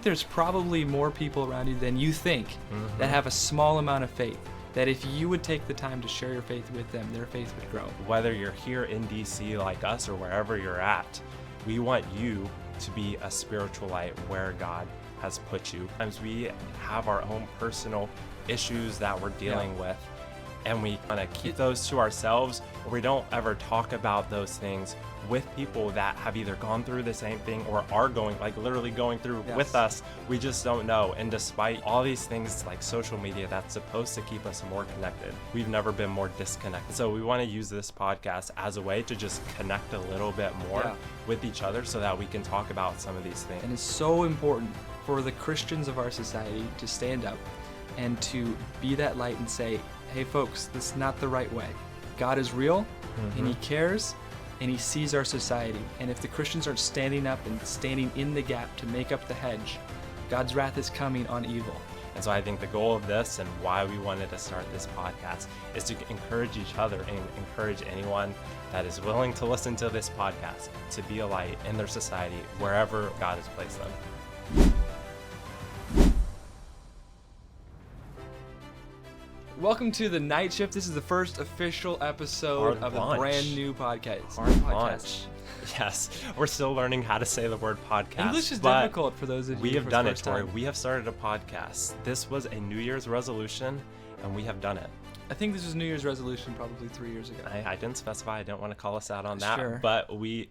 think there's probably more people around you than you think that have a small amount of faith, that if you would take the time to share your faith with them, their faith would grow. Whether you're here in DC like us or wherever you're at, we want you to be a spiritual light where God has put you. Sometimes we have our own personal issues that we're dealing with, and we kind of keep those to ourselves, or we don't ever talk about those things with people that have either gone through the same thing or are going, like literally going through with us. We just don't know. And despite all these things like social media that's supposed to keep us more connected, we've never been more disconnected. So we want to use this podcast as a way to just connect a little bit more with each other so that we can talk about some of these things. And it's so important for the Christians of our society to stand up and to be that light and say, hey folks, this is not the right way. God is real and he cares and he sees our society. And if the Christians aren't standing up and standing in the gap to make up the hedge, God's wrath is coming on evil. And so I think the goal of this and why we wanted to start this podcast is to encourage each other and encourage anyone that is willing to listen to this podcast to be a light in their society wherever God has placed them. Welcome to the Night Shift. This is the first official episode of a brand new podcast. Launch. Yes, we're still learning how to say the word podcast. English is difficult for those of you. We have done it, Tori. We have started a podcast. This was a New Year's resolution, and we have done it. I think this was New Year's resolution probably 3 years ago. I didn't specify. I don't want to call us out on that. Sure. But we've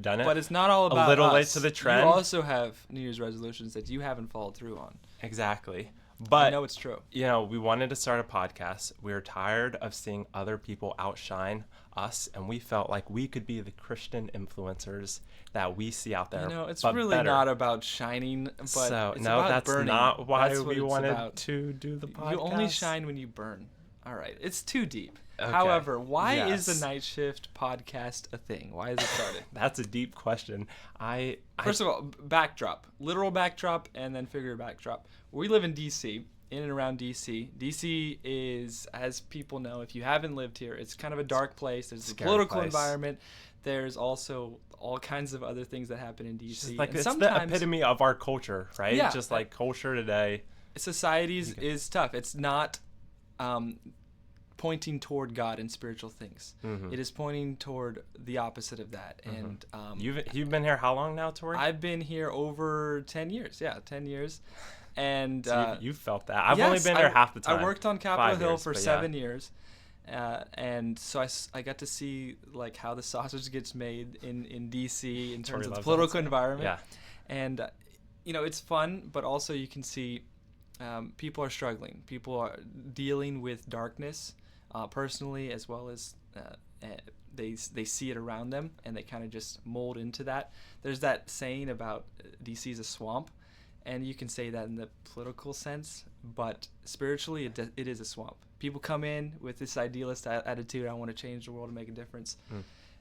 done it. But it's not all about a little us. late to the trend. You also have New Year's resolutions that you haven't followed through on. Exactly. But I know it's true. You know, we wanted to start a podcast. We were tired of seeing other people outshine us, and we felt like we could be the Christian influencers that we see out there. You know, it's really not about shining, but it's about burning. That's not why we wanted about. To do the podcast. You only shine when you burn. All right, it's too deep. Okay. However, why is the Night Shift podcast a thing? Why is it started? That's a deep question. First of all, backdrop, literal backdrop, and then figurative backdrop. We live in DC, in and around DC. DC is, as people know, if you haven't lived here, it's kind of a dark place. There's a political environment. There's also all kinds of other things that happen in DC. Like it's the epitome of our culture, right? Yeah, just like culture today. Society is tough. It's not pointing toward God and spiritual things. It is pointing toward the opposite of that. And you've been here how long now, Tori? I've been here over 10 years. Yeah, 10 years. And so you felt that. I've only been there half the time. I worked on Capitol Hill for 7 years. And so I got to see like how the sausage gets made in DC in terms of the political environment. Yeah. And it's fun, but also you can see people are struggling. People are dealing with darkness personally, as well as they see it around them, and they kind of just mold into that. There's that saying about DC is a swamp, and you can say that in the political sense, but spiritually it is a swamp. People come in with this idealist attitude, I want to change the world and make a difference,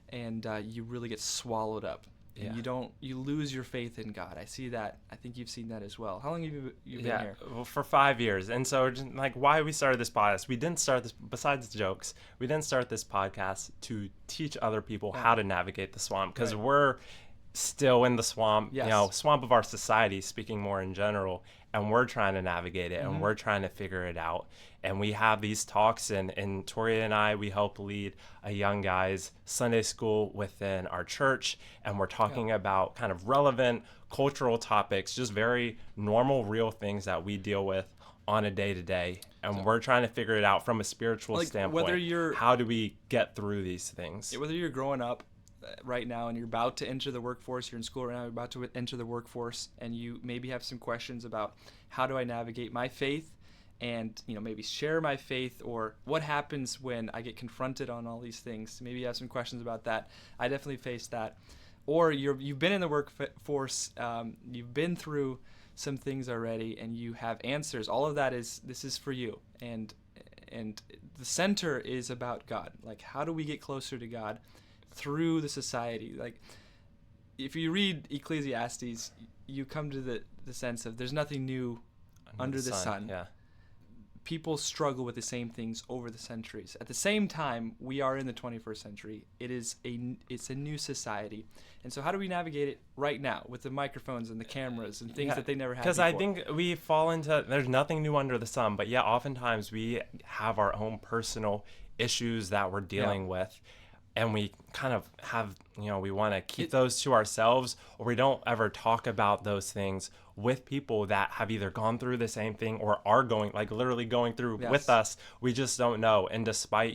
and you really get swallowed up. And you lose your faith in God. I see that. I think you've seen that as well. How long have you been here? Well, for 5 years. And so like why we started this podcast, we didn't start this, besides the jokes, we didn't start this podcast to teach other people how to navigate the swamp, because we're still in the swamp, swamp of our society, speaking more in general, and we're trying to navigate it and we're trying to figure it out. And we have these talks, and Tori and I, we help lead a young guys Sunday school within our church, and we're talking about kind of relevant cultural topics, just very normal, real things that we deal with on a day-to-day, and we're trying to figure it out from a spiritual standpoint. How do we get through these things? Whether you're growing up right now and you're about to enter the workforce, you're in school right now, you're about to enter the workforce, and you maybe have some questions about how do I navigate my faith, and maybe share my faith, or what happens when I get confronted on all these things. Maybe you have some questions about that. I definitely faced that. Or you've been in the workforce, you've been through some things already, and you have answers. All of that this is for you. And the center is about God. Like, how do we get closer to God through the society? Like, if you read Ecclesiastes, you come to the sense of there's nothing new under the sun. Yeah. people struggle with the same things over the centuries. At the same time, we are in the 21st century. It's a new society. And so how do we navigate it right now with the microphones and the cameras and things that they never had before? Because I think we fall into, there's nothing new under the sun, but yeah, oftentimes we have our own personal issues that we're dealing with. And we kind of have, we want to keep those to ourselves, or we don't ever talk about those things with people that have either gone through the same thing or are going, like literally going through with us. We just don't know. And despite,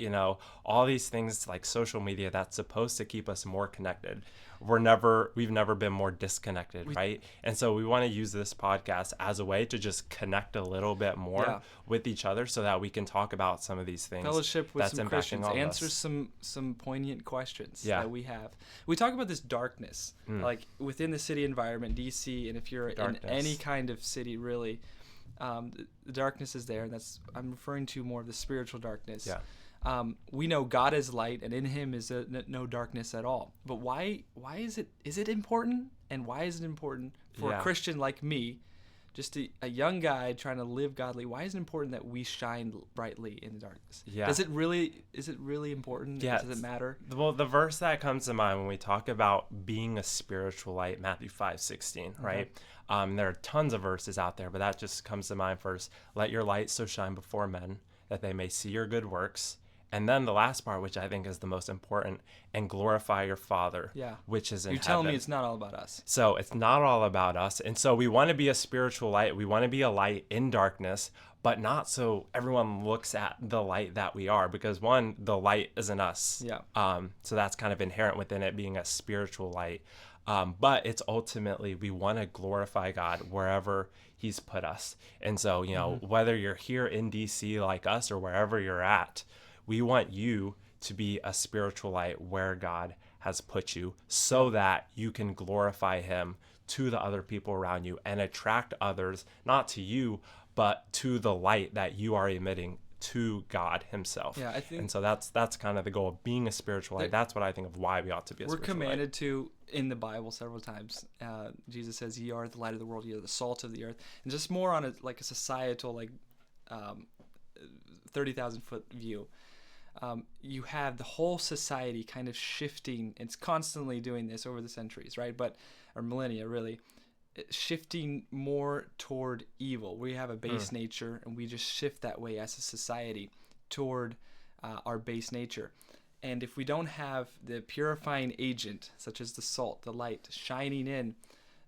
all these things like social media that's supposed to keep us more connected, we've never been more disconnected, right? And so we want to use this podcast as a way to just connect a little bit more with each other so that we can talk about some of these things. Fellowship with some Christians, answer some poignant questions that we have. We talk about this darkness, like within the city environment, DC, and if you're in any kind of city, really, the darkness is there. And I'm referring to more of the spiritual darkness. Yeah. We know God is light, and in Him is no darkness at all. But why is it important? And why is it important for a Christian like me, just a young guy trying to live godly? Why is it important that we shine brightly in the darkness? Yeah. Is it really important? Yeah. Does it matter? Well, the verse that comes to mind when we talk about being a spiritual light, Matthew 5:16, right? There are tons of verses out there, but that just comes to mind first. Let your light so shine before men that they may see your good works. And then the last part, which I think is the most important, and glorify your Father, which is in heaven. You're telling me it's not all about us. So it's not all about us. And so we want to be a spiritual light. We want to be a light in darkness, but not so everyone looks at the light that we are, because one, the light isn't us. Yeah. So that's kind of inherent within it being a spiritual light. But it's ultimately, we want to glorify God wherever He's put us. And so, whether you're here in DC like us or wherever you're at, we want you to be a spiritual light where God has put you so that you can glorify Him to the other people around you and attract others, not to you, but to the light that you are emitting to God Himself. Yeah, I think, and so that's kind of the goal of being a spiritual light. That's what I think of why we ought to be a spiritual light. We're commanded to, in the Bible several times, Jesus says, "Ye are the light of the world, ye are the salt of the earth." And just more on a societal, 30,000 foot view. You have the whole society kind of shifting. It's constantly doing this over the centuries, right? Or millennia, really, shifting more toward evil. We have a base nature, and we just shift that way as a society toward our base nature. And if we don't have the purifying agent, such as the salt, the light, shining in,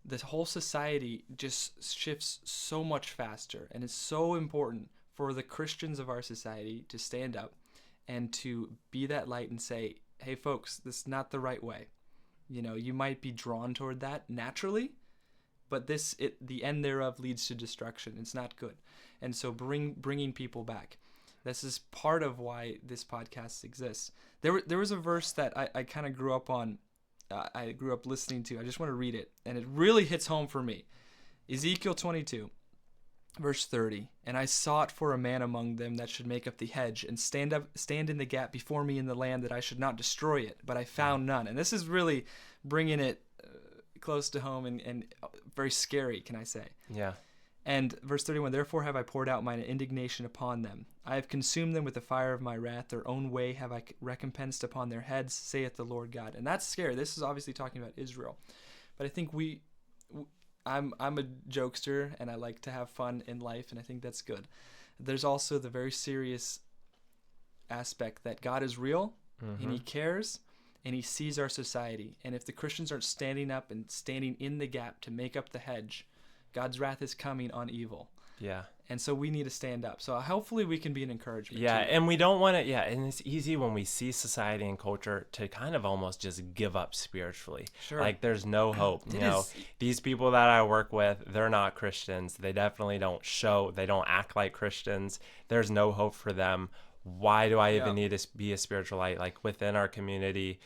the whole society just shifts so much faster. And it's so important for the Christians of our society to stand up and to be that light and say, hey, folks, this is not the right way. You might be drawn toward that naturally, but the end thereof leads to destruction. It's not good. And so bringing people back. This is part of why this podcast exists. There was a verse that I kind of grew up on. I grew up listening to. I just want to read it, and it really hits home for me. Ezekiel 22. Verse 30, and I sought for a man among them that should make up the hedge and stand in the gap before me in the land, that I should not destroy it, but I found none. And this is really bringing it close to home and very scary, can I say? Yeah. And verse 31, therefore have I poured out mine indignation upon them. I have consumed them with the fire of my wrath. Their own way have I recompensed upon their heads, saith the Lord God. And that's scary. This is obviously talking about Israel. But I think I'm a jokester, and I like to have fun in life, and I think that's good. There's also the very serious aspect that God is real, and He cares, and He sees our society. And if the Christians aren't standing up and standing in the gap to make up the hedge, God's wrath is coming on evil. Yeah. And so we need to stand up. So hopefully we can be an encouragement. Yeah, and we don't want to, and it's easy when we see society and culture to kind of almost just give up spiritually. Sure. Like there's no hope. These people that I work with, they're not Christians. They definitely they don't act like Christians. There's no hope for them. Why do I even need to be a spiritual light? Like within our community,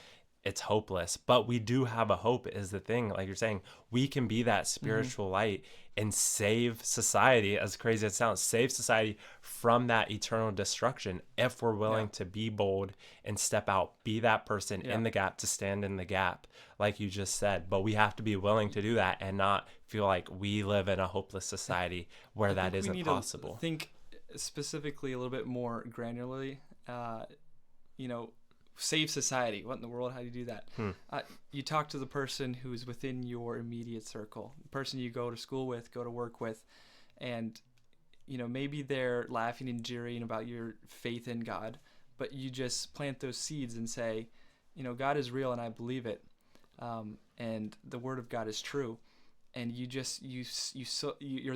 it's hopeless. But we do have a hope is the thing. Like you're saying, we can be that spiritual light and save society, as crazy as it sounds, save society from that eternal destruction if we're willing to be bold and step out, be that person in the gap, to stand in the gap, like you just said. But we have to be willing to do that and not feel like we live in a hopeless society where that isn't possible. Think specifically a little bit more granularly, you know, save society. What in the world? How do you do that? You talk to the person who's within your immediate circle, the person you go to school with, go to work with, and, you know, maybe they're laughing and jeering about your faith in God, but you just plant those seeds and say, you know, God is real and I believe it, and the Word of God is true. And you're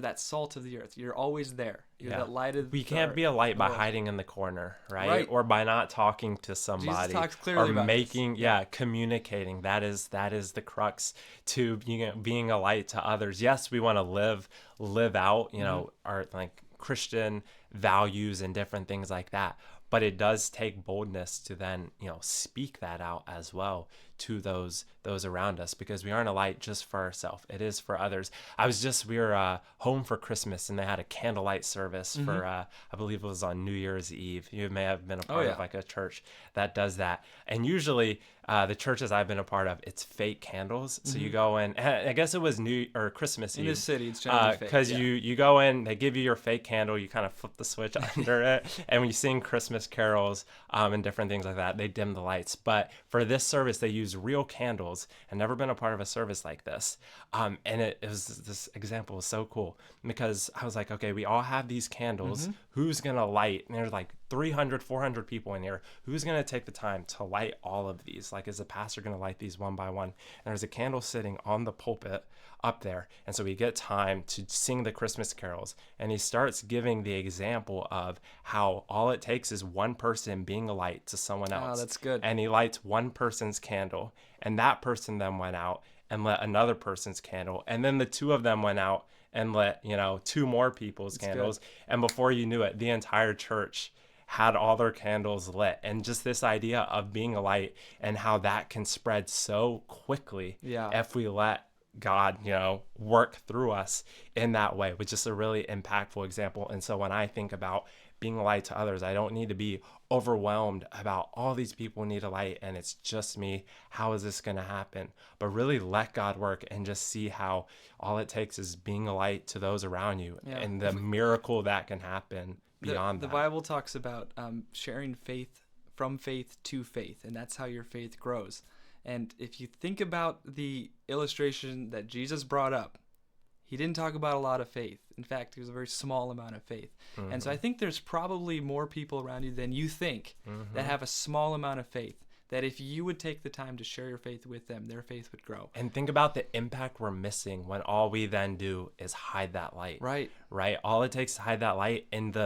that salt of the earth. You're always there. You're that light of. We can't be a light by hiding in the corner, right? Or by not talking to somebody. Jesus talks clearly or about making, communicating. That is the crux to being a light to others. Yes, we want to live out, you know, our like Christian values and different things like that. But it does take boldness to then, you know, speak that out as well to those around us, because we aren't a light just for ourselves. It is for others. We were home for Christmas, and they had a candlelight service for, I believe it was on New Year's Eve. You may have been a part of like a church that does that. And usually the churches I've been a part of, it's fake candles. So you go in, I guess it was Christmas Eve. In this city, it's generally fake. Because you go in, they give you your fake candle, you kind of flip the switch under it, and when you sing Christmas carols and different things like that, they dim the lights. But for this service, they use real candles. I've never been a part of a service like this. And this example was so cool, because I was like, okay, we all have these candles. Who's going to light? And there's like 300, 400 people in here. Who's going to take the time to light all of these? Like, is the pastor going to light these one by one? And there's a candle sitting on the pulpit up there. And so we get time to sing the Christmas carols. And he starts giving the example of how all it takes is one person being a light to someone else. Oh, that's good. And he lights one person's candle. And that person then went out and lit another person's candle. And then the two of them went out and lit, you know, two more people's candles. Good. And before you knew it, the entire church had all their candles lit. And just this idea of being a light and how that can spread so quickly if we let God, you know, work through us in that way, which is a really impactful example. And so when I think about being a light to others, I don't need to be overwhelmed about all these people need a light and it's just me. How is this going to happen? But really let God work and just see how all it takes is being a light to those around you and the miracle that can happen beyond that. The Bible talks about sharing faith from faith to faith, and that's how your faith grows. And if you think about the illustration that Jesus brought up, he didn't talk about a lot of faith. In fact, it was a very small amount of faith. And so I think there's probably more people around you than you think that have a small amount of faith, that if you would take the time to share your faith with them, their faith would grow. And think about the impact we're missing when all we then do is hide that light. Right. All it takes to hide that light, and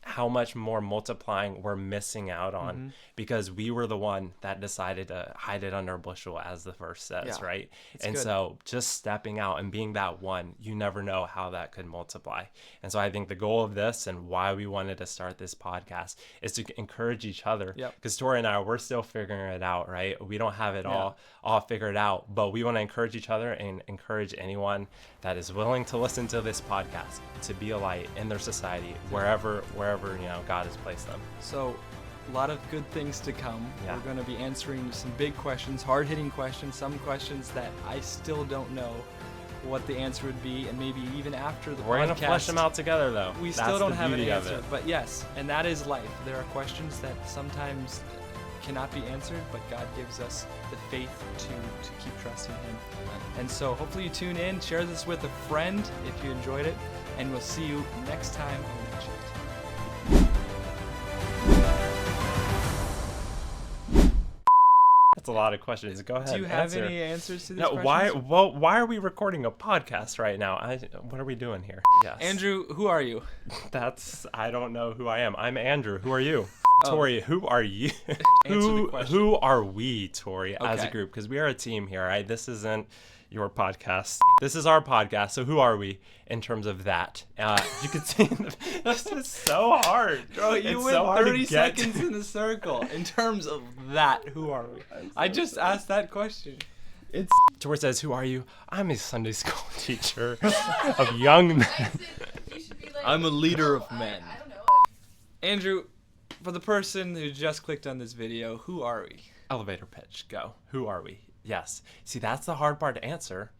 how much more multiplying we're missing out on because we were the one that decided to hide it under a bushel, as the verse says, right? And good. So just stepping out and being that one, you never know how that could multiply. And so I think the goal of this and why we wanted to start this podcast is to encourage each other, because Tori and I, we're still figuring it out, right? We don't have it all figured out, but we want to encourage each other and encourage anyone that is willing to listen to this podcast to be a light in their society, wherever God has placed them. So a lot of good things to come. We're going to be answering some big questions, hard-hitting questions, some questions that I still don't know what the answer would be, and maybe even after the podcast. We're going to flesh them out together, though. We still don't have an answer, but yes, and that is life. There are questions that sometimes cannot be answered, but God gives us the faith to keep trusting Him. And so hopefully you tune in, share this with a friend if you enjoyed it, and we'll see you next time on That Shift. That's a lot of questions. Go ahead. Do you have any answers to these questions? Why are we recording a podcast right now? What are we doing here? Yes. Andrew, who are you? I don't know who I am. I'm Andrew. Who are you? Tori, who are you? Who are we, Tori, as a group? Because we are a team here, right? This isn't your podcast. This is our podcast. So who are we in terms of that? You can see this is so hard. Bro, you went 30 seconds in a circle. In terms of that, who are we? I just asked that question. Tori says, who are you? I'm a Sunday school teacher of young men. I'm a leader of men. Andrew, for the person who just clicked on this video, who are we? Elevator pitch, go. Who are we? Yes. See, that's the hard part to answer.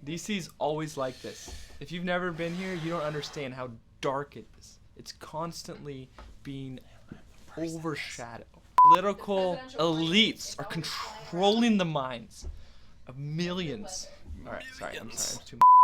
DC's always like this. If you've never been here, you don't understand how dark it is. It's constantly being overshadowed. Political elites are controlling the minds of millions. All right, sorry, I'm too much.